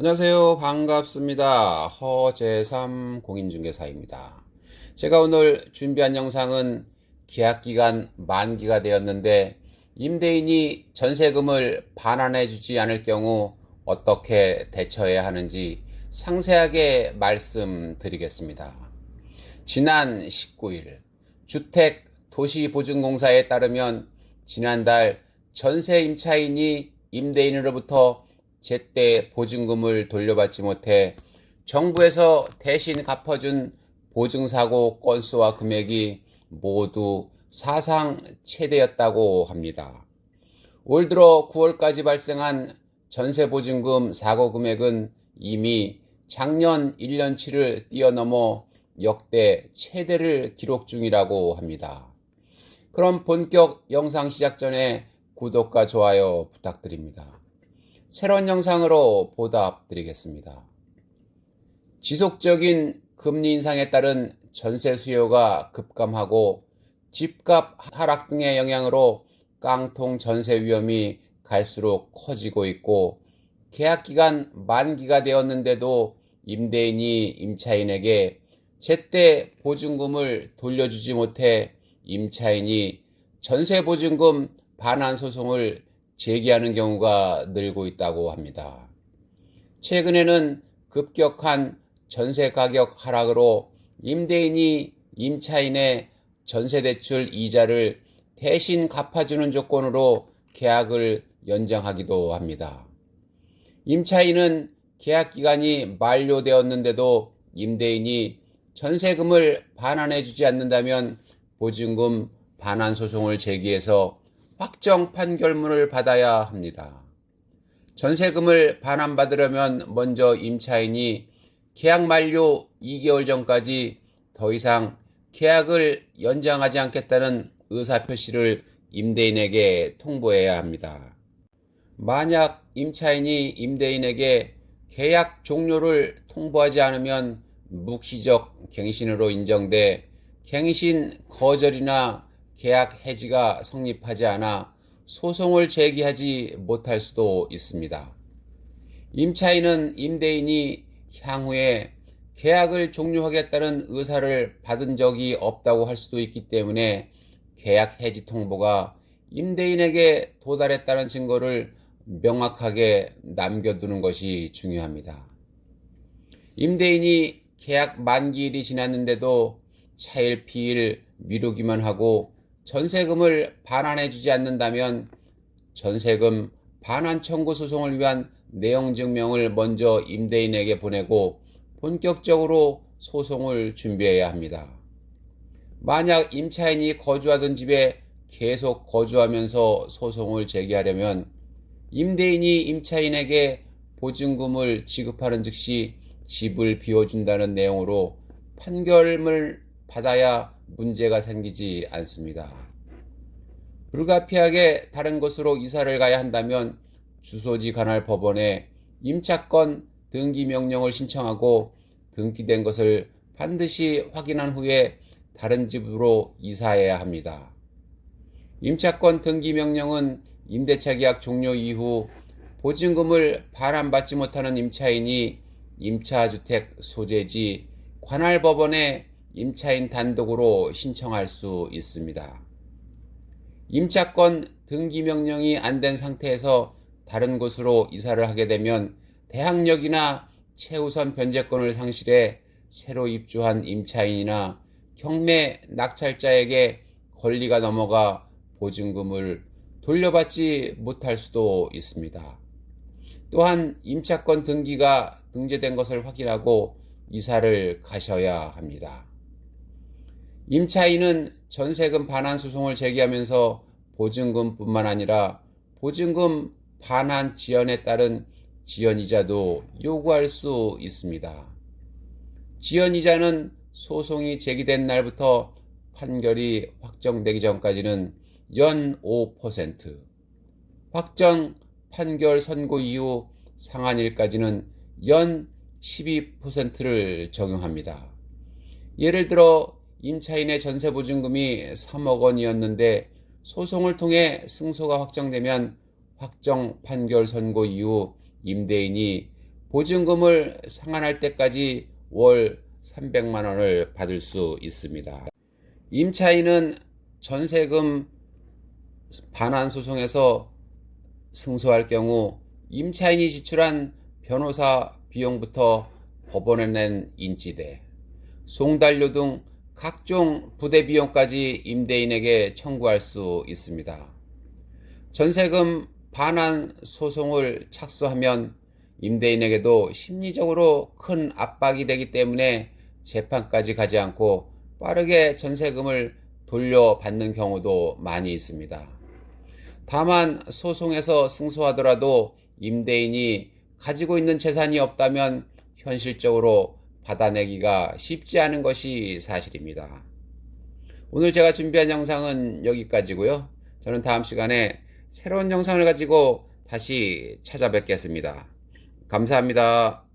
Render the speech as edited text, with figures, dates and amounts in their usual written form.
안녕하세요. 반갑습니다. 허재삼 공인중개사입니다. 제가 오늘 준비한 영상은 계약기간 만기가 되었는데 임대인이 전세금을 반환해주지 않을 경우 어떻게 대처해야 하는지 상세하게 말씀드리겠습니다. 지난 19일 주택도시보증공사에 따르면 지난달 전세 임차인이 임대인으로부터 제때 보증금을 돌려받지 못해 정부에서 대신 갚아준 보증사고 건수와 금액이 모두 사상 최대였다고 합니다. 올 들어 9월까지 발생한 전세보증금 사고 금액은 이미 작년 1년치를 뛰어넘어 역대 최대를 기록 중이라고 합니다. 그럼 본격 영상 시작 전에 구독과 좋아요 부탁드립니다. 새로운 영상으로 보답드리겠습니다. 지속적인 금리 인상에 따른 전세 수요가 급감하고 집값 하락 등의 영향으로 깡통 전세 위험이 갈수록 커지고 있고 계약기간 만기가 되었는데도 임대인이 임차인에게 제때 보증금을 돌려주지 못해 임차인이 전세보증금 반환 소송을 제기하는 경우가 늘고 있다고 합니다. 최근에는 급격한 전세 가격 하락으로 임대인이 임차인의 전세대출 이자를 대신 갚아주는 조건으로 계약을 연장하기도 합니다. 임차인은 계약기간이 만료되었는데도 임대인이 전세금을 반환해주지 않는다면 보증금 반환 소송을 제기해서 확정 판결문을 받아야 합니다. 전세금을 반환받으려면 먼저 임차인이 계약 만료 2개월 전까지 더 이상 계약을 연장하지 않겠다는 의사표시를 임대인에게 통보해야 합니다. 만약 임차인이 임대인에게 계약 종료를 통보하지 않으면 묵시적 갱신으로 인정돼 갱신 거절이나 계약 해지가 성립하지 않아 소송을 제기하지 못할 수도 있습니다. 임차인은 임대인이 향후에 계약을 종료하겠다는 의사를 받은 적이 없다고 할 수도 있기 때문에 계약 해지 통보가 임대인에게 도달했다는 증거를 명확하게 남겨두는 것이 중요합니다. 임대인이 계약 만기일이 지났는데도 차일피일 미루기만 하고 전세금을 반환해주지 않는다면 전세금 반환 청구 소송을 위한 내용 증명을 먼저 임대인에게 보내고 본격적으로 소송을 준비해야 합니다. 만약 임차인이 거주하던 집에 계속 거주하면서 소송을 제기하려면 임대인이 임차인에게 보증금을 지급하는 즉시 집을 비워준다는 내용으로 판결을 받아야 문제가 생기지 않습니다. 불가피하게 다른 곳으로 이사를 가야 한다면 주소지 관할 법원에 임차권 등기 명령을 신청하고 등기된 것을 반드시 확인한 후에 다른 집으로 이사해야 합니다. 임차권 등기 명령은 임대차 계약 종료 이후 보증금을 반환받지 못하는 임차인이 임차주택 소재지 관할 법원에 임차인 단독으로 신청할 수 있습니다. 임차권 등기 명령이 안 된 상태에서 다른 곳으로 이사를 하게 되면 대항력이나 최우선 변제권을 상실해 새로 입주한 임차인이나 경매 낙찰자에게 권리가 넘어가 보증금을 돌려받지 못할 수도 있습니다. 또한 임차권 등기가 등재된 것을 확인하고 이사를 가셔야 합니다. 임차인은 전세금 반환 소송을 제기하면서 보증금뿐만 아니라 보증금 반환 지연에 따른 지연이자도 요구할 수 있습니다. 지연이자는 소송이 제기된 날부터 판결이 확정되기 전까지는 연 5%, 확정 판결 선고 이후 상한일까지는 연 12%를 적용합니다. 예를 들어 임차인의 전세보증금이 3억 원이었는데 소송을 통해 승소가 확정되면 확정 판결 선고 이후 임대인이 보증금을 상환할 때까지 월 300만 원을 받을 수 있습니다. 임차인은 전세금 반환 소송에서 승소할 경우 임차인이 지출한 변호사 비용부터 법원에 낸 인지대, 송달료 등 각종 부대 비용까지 임대인에게 청구할 수 있습니다. 전세금 반환 소송을 착수하면 임대인에게도 심리적으로 큰 압박이 되기 때문에 재판까지 가지 않고 빠르게 전세금을 돌려받는 경우도 많이 있습니다. 다만 소송에서 승소하더라도 임대인이 가지고 있는 재산이 없다면 현실적으로 받아내기가 쉽지 않은 것이 사실입니다. 오늘 제가 준비한 영상은 여기까지고요. 저는 다음 시간에 새로운 영상을 가지고 다시 찾아뵙겠습니다. 감사합니다.